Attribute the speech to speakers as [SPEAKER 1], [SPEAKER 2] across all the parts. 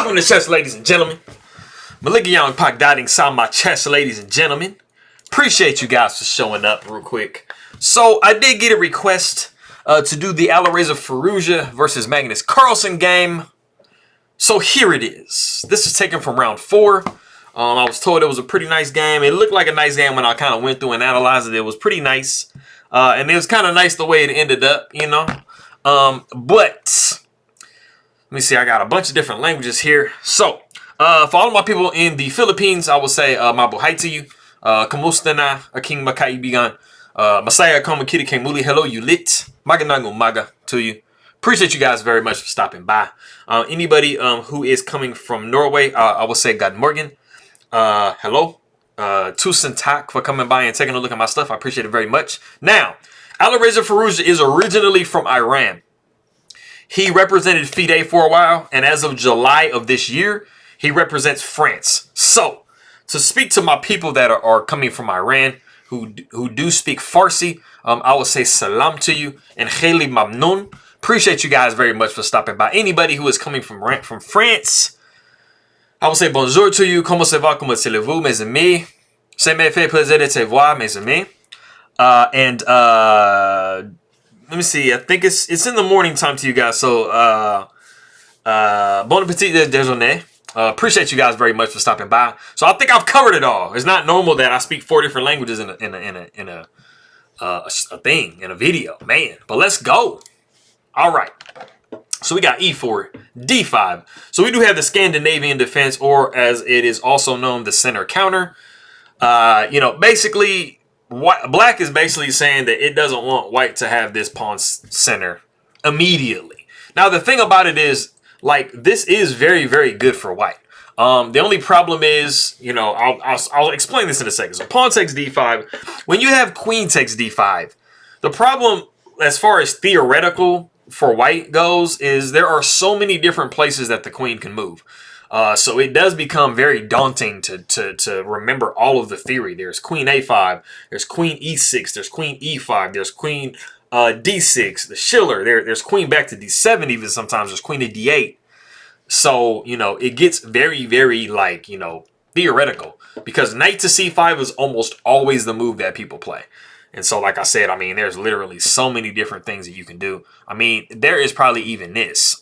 [SPEAKER 1] Welcome to chess, ladies and gentlemen. Malika Young Pak dotting inside my chest, ladies and gentlemen. Appreciate you guys for showing up real quick. So I did get a request to do the Alireza Firouzja versus Magnus Carlsen game. So here it is. This is taken from round 4. I was told it was a pretty nice game. It looked like a nice game when I kind of went through and analyzed it. It was pretty nice. And it was kind of nice the way it ended up, you know. But let me see. I got a bunch of different languages here. So for all of my people in the Philippines, I will say mabuhay to you. Kamusta na aking makaibigan. Masaya kong makikinig muli. Hello, you lit. Magandang umaga to you. Appreciate you guys very much for stopping by. Anybody who is coming from Norway, I will say God morgen. Hello. Tusen tak for coming by and taking a look at my stuff. I appreciate it very much. Now, Alireza Firouzja is originally from Iran. He represented FIDE for a while, and as of July of this year, he represents France. So, to speak to my people that are coming from Iran, who do speak Farsi, I will say salam to you and khayli mamnoon. Appreciate you guys very much for stopping by. Anybody who is coming from France, I will say bonjour to you. Comment ça va? Comment allez-vous, mes amis? Ça me fait plaisir de te voir, mes amis. Let me see. I think it's in the morning time to you guys. So, bon appetit de déjeuner. Appreciate you guys very much for stopping by. So I think I've covered it all. It's not normal that I speak 4 different languages in a video, man. But let's go. All right. So we got E4, D5. So we do have the Scandinavian defense, or as it is also known, the center counter. You know, basically, black is basically saying that it doesn't want white to have this pawn center immediately. Now, the thing about it is, like, this is very, very good for white. The only problem is, you know, I'll explain this in a second. So pawn takes d5. When you have queen takes d5, the problem as far as theoretical for white goes is there are so many different places that the queen can move. So it does become very daunting to remember all of the theory. There's queen a5, there's queen e6, there's queen e5, there's queen d6, the Schiller, there's queen back to d7 even sometimes, there's queen to d8. So, you know, it gets very, very, like, you know, theoretical. Because knight to c5 is almost always the move that people play. And so, like I said, I mean, there's literally so many different things that you can do. I mean, there is probably even this.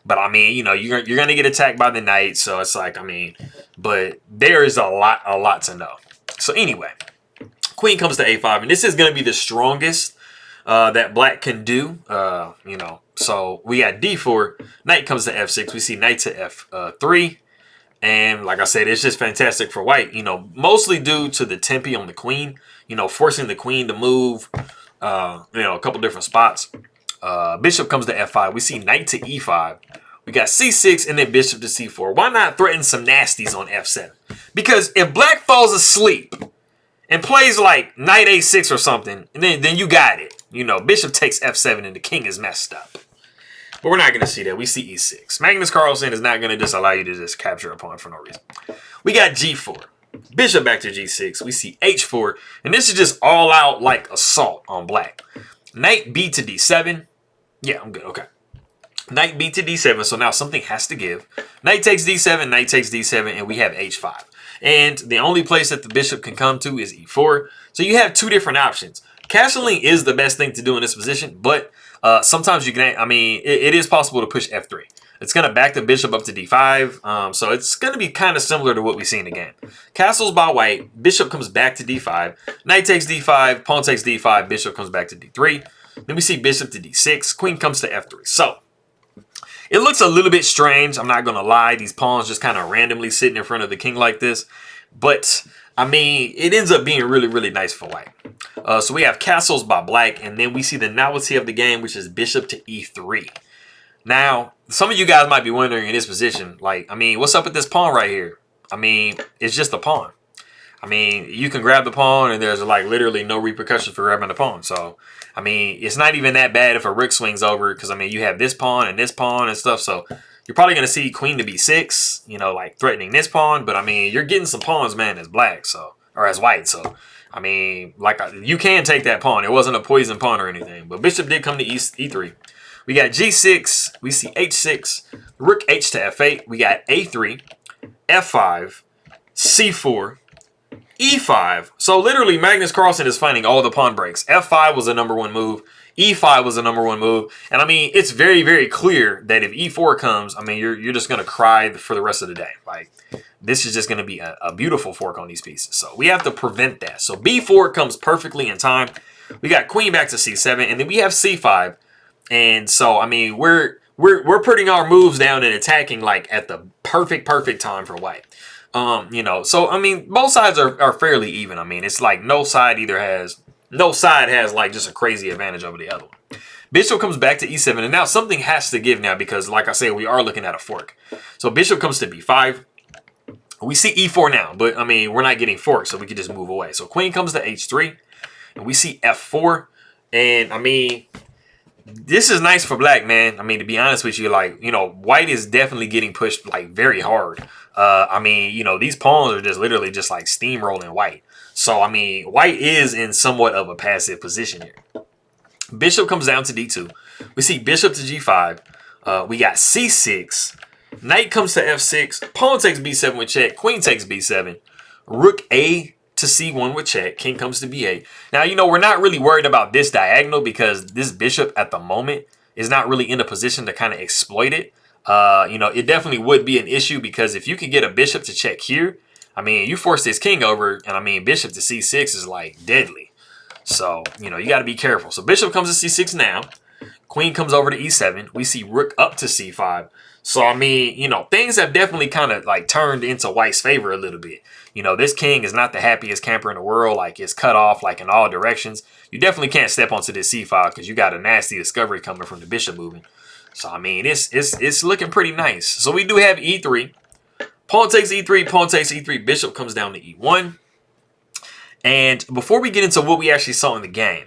[SPEAKER 1] But, I mean, you know, you're going to get attacked by the knight. So, it's like, I mean, but there is a lot to know. So, anyway, queen comes to a5. And this is going to be the strongest that black can do, you know. So, we got d4. Knight comes to f6. We see knight to f3. And, like I said, it's just fantastic for white, you know, mostly due to the tempi on the queen. You know, forcing the queen to move, you know, a couple different spots. Bishop comes to f5. We see knight to e5. We got c6 and then bishop to c4. Why not threaten some nasties on f7? Because if black falls asleep and plays like knight a6 or something, and then you got it. You know, bishop takes f7 and the king is messed up. But we're not going to see that. We see e6. Magnus Carlsen is not going to just allow you to just capture a pawn for no reason. We got g4. Bishop back to g6. We see h4. And this is just all out like assault on black. Knight b to d7. Yeah, I'm good. Okay. Knight b to d7. So now something has to give. Knight takes d7. Knight takes d7. And we have h5. And the only place that the bishop can come to is e4. So you have 2 different options. Castling is the best thing to do in this position. But sometimes you can, I mean, it is possible to push f3. It's going to back the bishop up to d5. So it's going to be kind of similar to what we see in the game. Castles by white. Bishop comes back to d5. Knight takes d5. Pawn takes d5. Bishop comes back to d3. Then we see bishop to d6. Queen comes to f3. So it looks a little bit strange. I'm not going to lie. These pawns just kind of randomly sitting in front of the king like this. But, I mean, it ends up being really, really nice for white. So we have castles by black. And then we see the novelty of the game, which is bishop to e3. Now, some of you guys might be wondering in this position, like, I mean, what's up with this pawn right here? I mean, it's just a pawn. I mean, you can grab the pawn and there's like literally no repercussions for grabbing the pawn. So, I mean, it's not even that bad if a rook swings over because, I mean, you have this pawn and stuff. So, you're probably going to see queen to b6, you know, like threatening this pawn. But, I mean, you're getting some pawns, man, as black, so, or as white. So, I mean, like, you can take that pawn. It wasn't a poison pawn or anything. But bishop did come to e3. We got G6. We see H6. Rook H to F8. We got A3, F5, C4, E5. So literally Magnus Carlsen is finding all the pawn breaks. F5 was the #1 move. E5 was the #1 move. And I mean, it's very, very clear that if E4 comes, I mean, you're just going to cry for the rest of the day. Like, this is just going to be a beautiful fork on these pieces. So we have to prevent that. So B4 comes perfectly in time. We got queen back to C7, and then we have C5. And so, I mean, we're putting our moves down and attacking like at the perfect time for white. You know, so I mean, both sides are fairly even. I mean, it's like no side has like just a crazy advantage over the other one. Bishop comes back to E7, and now something has to give now because, like I said, we are looking at a fork. So bishop comes to B5. We see E4 now, but I mean, we're not getting forked, so we can just move away. So queen comes to H3, and we see F4, and I mean, this is nice for black, man. I mean, to be honest with you, like, you know, white is definitely getting pushed like very hard. I mean, you know, these pawns are just literally just like steamrolling white. So, I mean, white is in somewhat of a passive position here. Bishop comes down to D2. We see bishop to G5. We got C6. Knight comes to F6. Pawn takes B7 with check. Queen takes B7. Rook A to C1 with check. King comes to B8. Now, you know, we're not really worried about this diagonal because this bishop at the moment is not really in a position to kind of exploit it. You know, it definitely would be an issue because if you can get a bishop to check here, I mean, you force this king over, and I mean, bishop to C6 is like deadly. So, you know, you got to be careful. So bishop comes to C6 now. Queen comes over to E7. We see rook up to C5. So, I mean, you know, things have definitely kind of like turned into white's favor a little bit. You know, this king is not the happiest camper in the world. Like, it's cut off like in all directions. You definitely can't step onto this C5 because you got a nasty discovery coming from the bishop moving. So, I mean, it's looking pretty nice. So, we do have E3. Pawn takes E3. Pawn takes E3. Bishop comes down to E1. And before we get into what we actually saw in the game,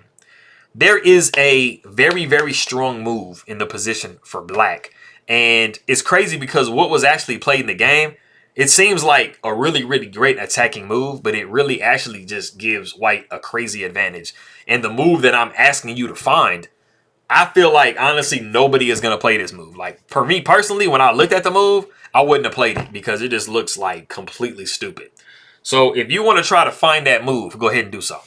[SPEAKER 1] there is a very, very strong move in the position for black. And it's crazy because what was actually played in the game, it seems like a really, really great attacking move, but it really actually just gives white a crazy advantage. And the move that I'm asking you to find, I feel like, honestly, nobody is going to play this move. Like, for me personally, when I looked at the move, I wouldn't have played it because it just looks like completely stupid. So if you want to try to find that move, go ahead and do so.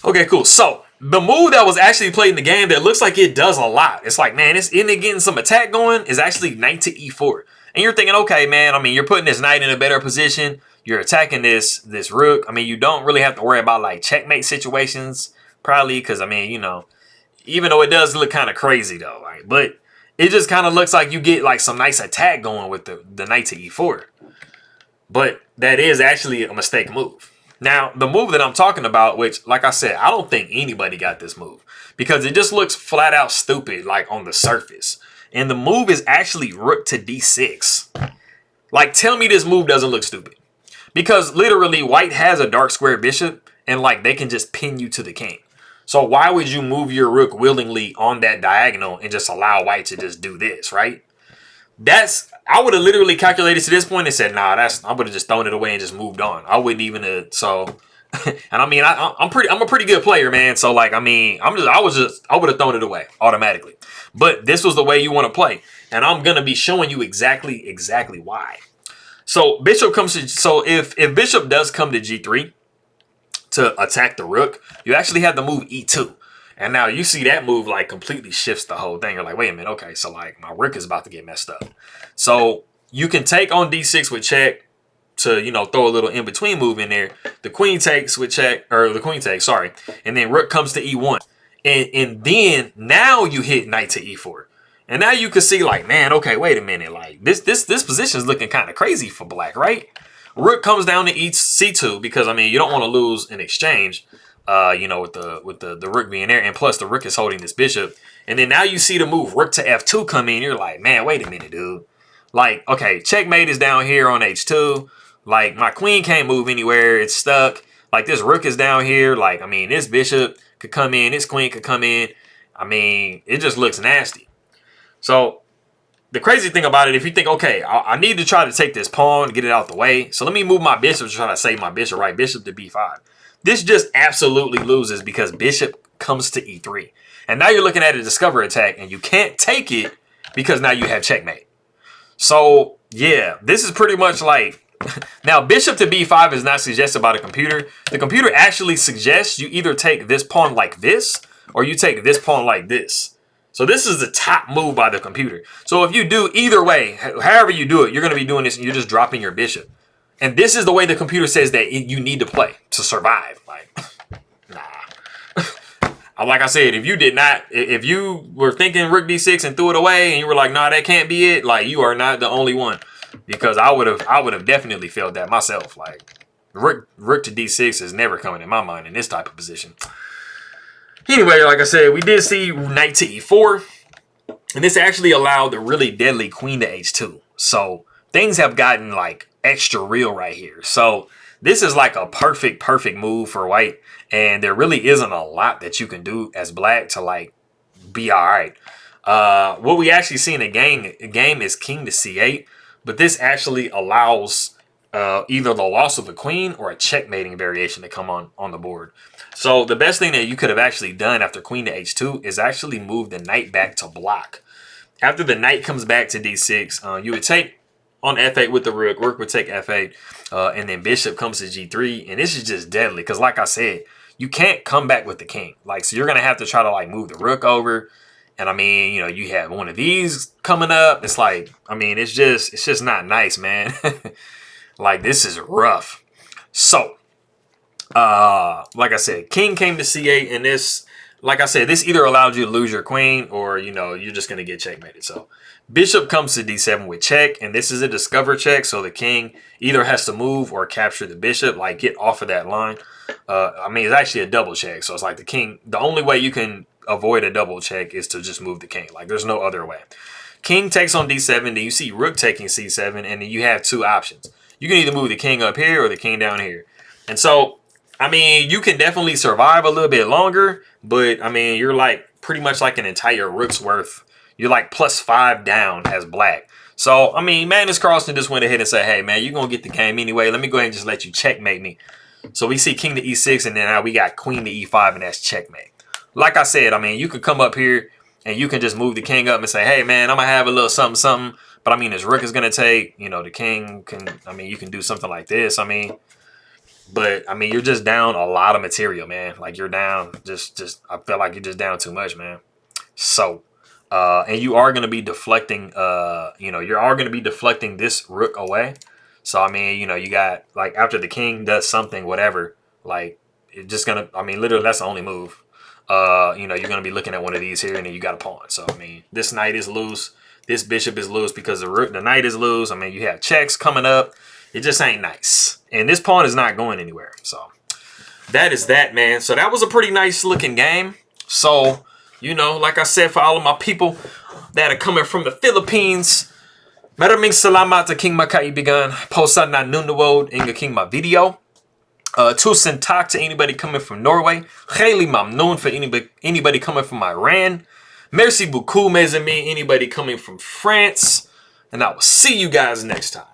[SPEAKER 1] Okay, cool. So the move that was actually played in the game that looks like it does a lot. It's like, man, isn't it getting some attack going? Is actually knight to E4. And you're thinking, okay, man, I mean, you're putting this knight in a better position. You're attacking this rook. I mean, you don't really have to worry about like checkmate situations, probably, because I mean, you know, even though it does look kind of crazy though, right? But it just kind of looks like you get like some nice attack going with the knight to E4. But that is actually a mistake move. Now, the move that I'm talking about, which, like I said, I don't think anybody got this move because it just looks flat out stupid, like on the surface. And the move is actually rook to D6. Like, tell me this move doesn't look stupid. Because literally, white has a dark square bishop, and like they can just pin you to the king. So why would you move your rook willingly on that diagonal and just allow white to just do this, right? I would have literally calculated to this point and said, nah, I would have just thrown it away and just moved on. I wouldn't even and I mean, I'm a pretty good player, man. So like, I mean, I would have thrown it away automatically. But this was the way you want to play, and I'm gonna be showing you exactly why. So bishop comes to, so if bishop does come to G3 to attack the rook, you actually have the move E2. And now you see that move like completely shifts the whole thing. You're like, wait a minute, okay, so like my rook is about to get messed up. So you can take on D6 with check to, you know, throw a little in-between move in there. The queen takes with check, or the queen takes, sorry. And then rook comes to E1. And then now you hit knight to E4. And now you can see like, man, okay, wait a minute. Like this position is looking kind of crazy for black, right? Rook comes down to C2 because, I mean, you don't want to lose an exchange. You know, with the rook being there, and plus the rook is holding this bishop. And then now you see the move rook to F2 come in. You're like, man, wait a minute, dude. Like, okay, checkmate is down here on H2. Like, my queen can't move anywhere. It's stuck. Like, this rook is down here. Like, I mean, this bishop could come in. This queen could come in. I mean, it just looks nasty. So the crazy thing about it, if you think, okay, I need to try to take this pawn, get it out the way. So let me move my bishop to try to save my bishop, right? Bishop to B5. This just absolutely loses because bishop comes to e3. And now you're looking at a discover attack, and you can't take it because now you have checkmate. So, yeah, this is pretty much like... Now, bishop to b5 is not suggested by the computer. The computer actually suggests you either take this pawn like this, or you take this pawn like this. So this is the top move by the computer. So if you do either way, however you do it, you're going to be doing this and you're just dropping your bishop. And this is the way the computer says that you need to play to survive. Like, nah. Like I said, if you did not, if you were thinking rook d6 and threw it away and you were like, nah, that can't be it. Like, you are not the only one. Because I would have definitely felt that myself. Like, rook to d6 is never coming in my mind in this type of position. Anyway, like I said, we did see knight to e4. And this actually allowed the really deadly queen to h2. So things have gotten like extra real right here. So this is like a perfect move for white. And there really isn't a lot that you can do as black to like be all right. What we actually see in the game is king to c8. But this actually allows either the loss of a queen or a checkmating variation to come on the board. So the best thing that you could have actually done after queen to h2 is actually move the knight back to block. After the knight comes back to d6, you would take on f8 with the rook. Rook would take f8, and then bishop comes to g3. And this is just deadly because, like I said, you can't come back with the king. Like, so you're going to have to try to like move the rook over. And I mean, you know, you have one of these coming up. It's like, I mean, it's just not nice, man. Like, this is rough. So, like I said, king came to c8, and this, like I said, this either allowed you to lose your queen or, you know, you're just going to get checkmated. So, bishop comes to d7 with check, and this is a discover check. So the king either has to move or capture the bishop, like get off of that line. I mean, it's actually a double check. So it's like the king, the only way you can avoid a double check is to just move the king. Like, there's no other way. King takes on d7, then you see rook taking c7, and then you have two options. You can either move the king up here or the king down here. And so, I mean, you can definitely survive a little bit longer, but I mean, you're like pretty much like an entire rook's worth. You're like +5 down as black. So, I mean, Magnus Carlsen just went ahead and said, hey, man, you're going to get the game anyway. Let me go ahead and just let you checkmate me. So we see king to e6, and then now we got queen to e5, and that's checkmate. Like I said, I mean, you could come up here and you can just move the king up and say, hey, man, I'm going to have a little something. But, I mean, this rook is going to take, you know, the king can, I mean, you can do something like this. I mean, but, I mean, you're just down a lot of material, man. Like, you're down I feel like you're just down too much, man. So, and you are going to be deflecting, you know, you are going to be deflecting this rook away. So, I mean, you know, you got, like, after the king does something, whatever, like, it's just going to, I mean, literally, that's the only move. You know, you're going to be looking at one of these here, and then you got a pawn. So, I mean, this knight is loose. This bishop is loose because the knight is loose. I mean, you have checks coming up. It just ain't nice. And this pawn is not going anywhere. So, that is that, man. So, that was a pretty nice looking game. So, you know, like I said, for all of my people that are coming from the Philippines, maraming salamat sa king makaibigan. Posa na nunood ang king ma video. Tusen tak to anybody coming from Norway. Khayli mamnoon for anybody coming from Iran. Merci beaucoup, mes amis, anybody coming from France. And I will see you guys next time.